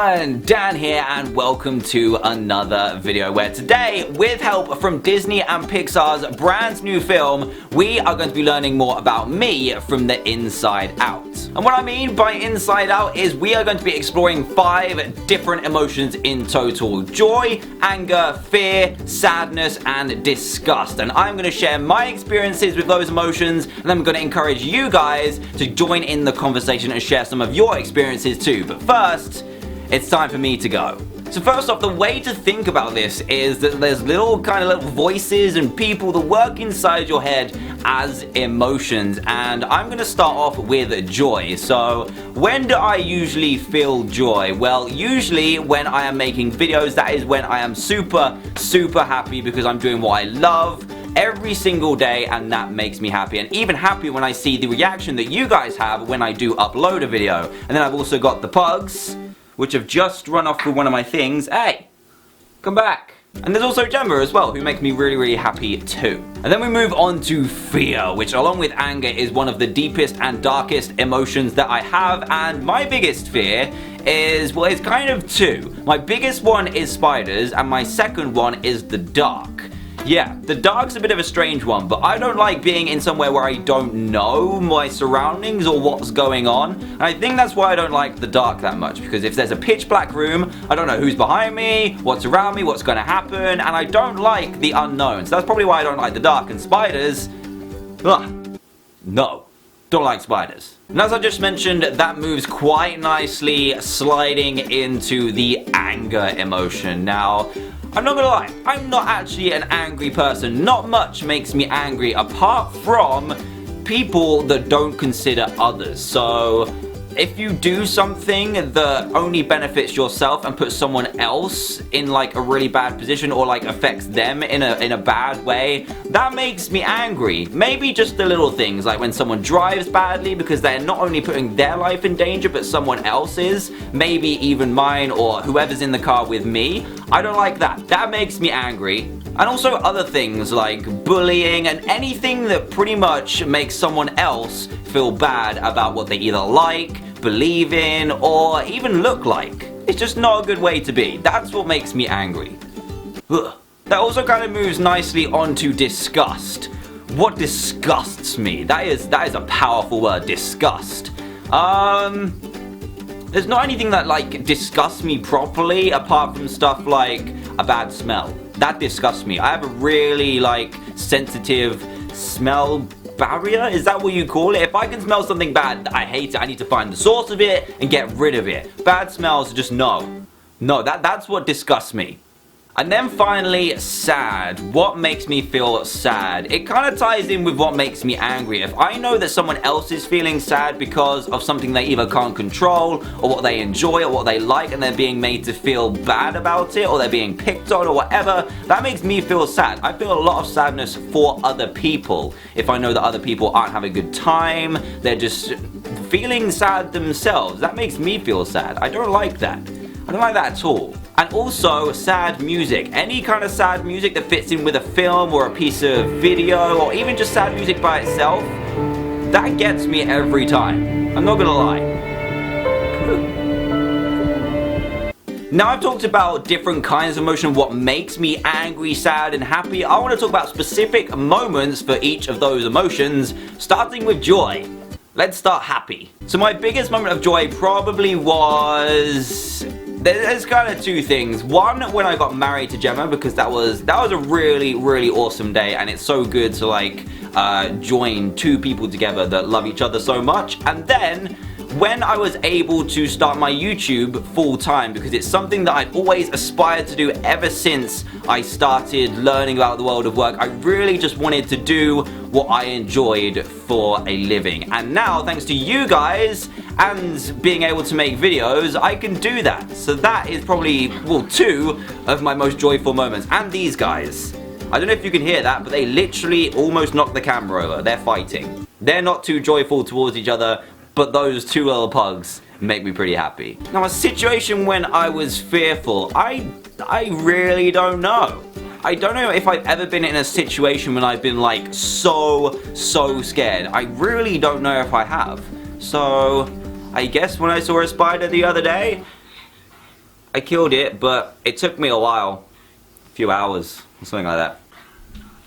everyone, Dan here and welcome to another video where today, with help from Disney and Pixar's brand new film, we are going to be learning more about me from the inside out. And what I mean by inside out is we are going to be exploring 5 different emotions in total: joy, anger, fear, sadness, and disgust. And I'm going to share my experiences with those emotions, and I'm going to encourage you guys to join in the conversation and share some of your experiences too. But first, it's time for me to go. So first off, the way to think about this is that there's little voices and people that work inside your head as emotions, and I'm going to start off with joy. So when do I usually feel joy? Well, usually when I am making videos, that is when I am super happy because I'm doing what I love every single day, and that makes me happy. And even happy when I see the reaction that you guys have when I do upload a video. And then I've also got the pugs, which have just run off with one of my things. Hey, come back. And there's also Gemma as well, who makes me really happy too. And then we move on to fear, which along with anger is one of the deepest and darkest emotions that I have. And my biggest fear is, well, it's kind of 2. My biggest one is spiders, and my second one is the dark. Yeah, the dark's a bit of a strange one, but I don't like being in somewhere where I don't know my surroundings or what's going on. And I think that's why I don't like the dark that much, because if there's a pitch black room, I don't know who's behind me, what's around me, what's going to happen, and I don't like the unknown. So that's probably why I don't like the dark. And spiders, no. Don't like spiders. And as I just mentioned, that moves quite nicely, sliding into the anger emotion. Now, I'm not gonna lie, I'm not actually an angry person. Not much makes me angry apart from people that don't consider others. So if you do something that only benefits yourself and puts someone else in like a really bad position or like affects them in a bad way, that makes me angry. Maybe just the little things, like when someone drives badly because they're not only putting their life in danger but someone else's, maybe even mine or whoever's in the car with me. I don't like that. That makes me angry. And also other things like bullying and anything that pretty much makes someone else feel bad about what they either like, believe in, or even look like. It's just not a good way to be. That's what makes me angry. Ugh. That also kind of moves nicely onto disgust. What disgusts me? That is a powerful word, disgust. There's not anything that like disgusts me properly apart from stuff like a bad smell. That disgusts me. I have a really like sensitive smell barrier, is that what you call it? If I can smell something bad, I hate it. I need to find the source of it and get rid of it. Bad smells, just no. No, that's what disgusts me. And then finally, sad. What makes me feel sad? It kind of ties in with what makes me angry. If I know that someone else is feeling sad because of something they either can't control, or what they enjoy, or what they like, and they're being made to feel bad about it, or they're being picked on, or whatever, that makes me feel sad. I feel a lot of sadness for other people. If I know that other people aren't having a good time, they're just feeling sad themselves, that makes me feel sad. I don't like that. I don't like that at all. And also sad music. Any kind of sad music that fits in with a film or a piece of video, or even just sad music by itself, that gets me every time. I'm not gonna lie. Now I've talked about different kinds of emotion, what makes me angry, sad, and happy. I want to talk about specific moments for each of those emotions, starting with joy. Let's start happy. So my biggest moment of joy probably was... There's kind of 2 things. One, when I got married to Gemma, because that was a really awesome day, and it's so good to like join 2 people together that love each other so much. And then when I was able to start my YouTube full time, because it's something that I'd always aspired to do ever since I started learning about the world of work. I really just wanted to do what I enjoyed for a living. And now, thanks to you guys and being able to make videos, I can do that. So that is probably, well, 2 of my most joyful moments. And these guys. I don't know if you can hear that, but they literally almost knocked the camera over. They're fighting. They're not too joyful towards each other, but those 2 little pugs make me pretty happy. Now, a situation when I was fearful, I really don't know. I don't know if I've ever been in a situation when I've been like so scared. I really don't know if I have. So I guess when I saw a spider the other day, I killed it, but it took me a while. A few hours, or something like that.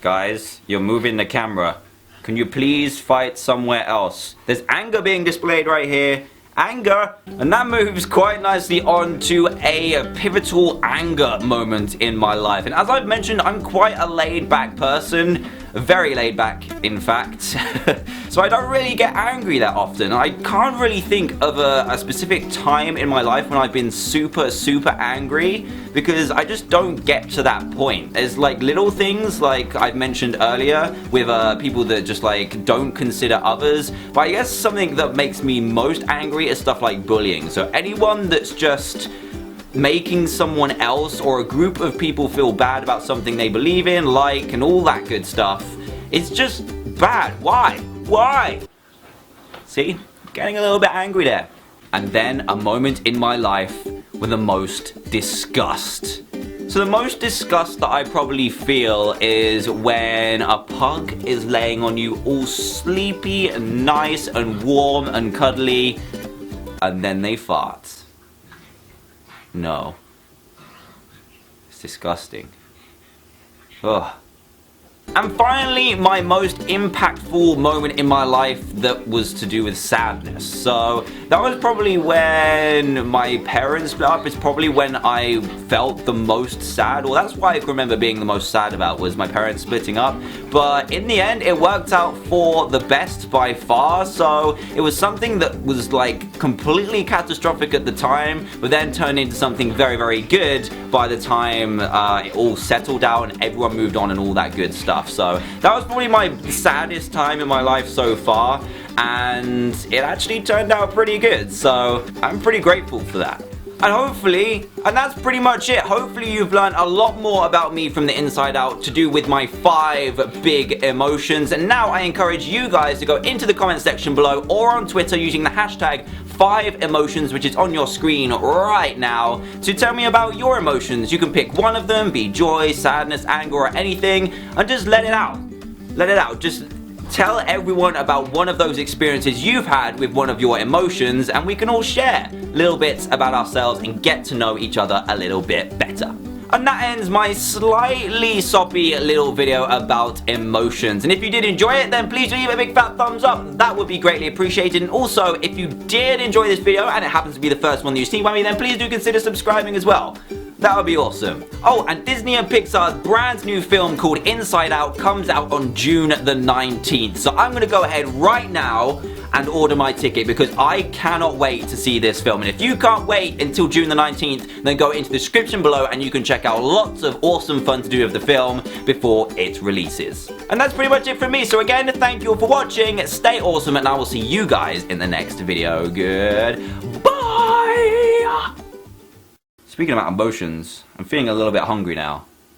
Guys, you're moving the camera. Can you please fight somewhere else? There's anger being displayed right here. Anger, and that moves quite nicely onto a pivotal anger moment in my life. And as I've mentioned, I'm quite a laid-back person, very laid back in fact. So I don't really get angry that often. I can't really think of a specific time in my life when I've been super angry, because I just don't get to that point. There's like little things like I've mentioned earlier with people that just like don't consider others, but I guess something that makes me most angry is stuff like bullying. So anyone that's just making someone else or a group of people feel bad about something they believe in, like, and all that good stuff, it's just bad. Why? Why? See? Getting a little bit angry there. And then a moment in my life with the most disgust. So the most disgust that I probably feel is when a pug is laying on you all sleepy and nice and warm and cuddly, and then they fart. No. It's disgusting. Ugh. And finally, my most impactful moment in my life that was to do with sadness. So that was probably when my parents split up. It's probably when I felt the most sad, or that's why I can remember being the most sad about, was my parents splitting up. But in the end, it worked out for the best by far. So it was something that was like completely catastrophic at the time, but then turned into something very good by the time it all settled down and everyone moved on and all that good stuff. So that was probably my saddest time in my life so far, and it actually turned out pretty good, so I'm pretty grateful for that. And hopefully, and that's pretty much it, hopefully you've learned a lot more about me from the inside out to do with my 5 big emotions. And now I encourage you guys to go into the comment section below or on Twitter using the hashtag 5emotions, which is on your screen right now, to tell me about your emotions. You can pick one of them, be joy, sadness, anger, or anything, and just let it out. Let it out. Just tell everyone about one of those experiences you've had with one of your emotions, and we can all share little bits about ourselves and get to know each other a little bit better. And that ends my slightly soppy little video about emotions. And if you did enjoy it, then please do leave a big fat thumbs up. That would be greatly appreciated. And also, if you did enjoy this video and it happens to be the first one that you've seen by me, then please do consider subscribing as well. That would be awesome. Oh, and Disney and Pixar's brand new film called Inside Out comes out on June the 19th. So I'm going to go ahead right now and order my ticket because I cannot wait to see this film. And if you can't wait until June the 19th, then go into the description below and you can check out lots of awesome fun to do with the film before it releases. And that's pretty much it from me. So again, thank you all for watching. Stay awesome, and I will see you guys in the next video. Goodbye. Speaking about emotions, I'm feeling a little bit hungry now.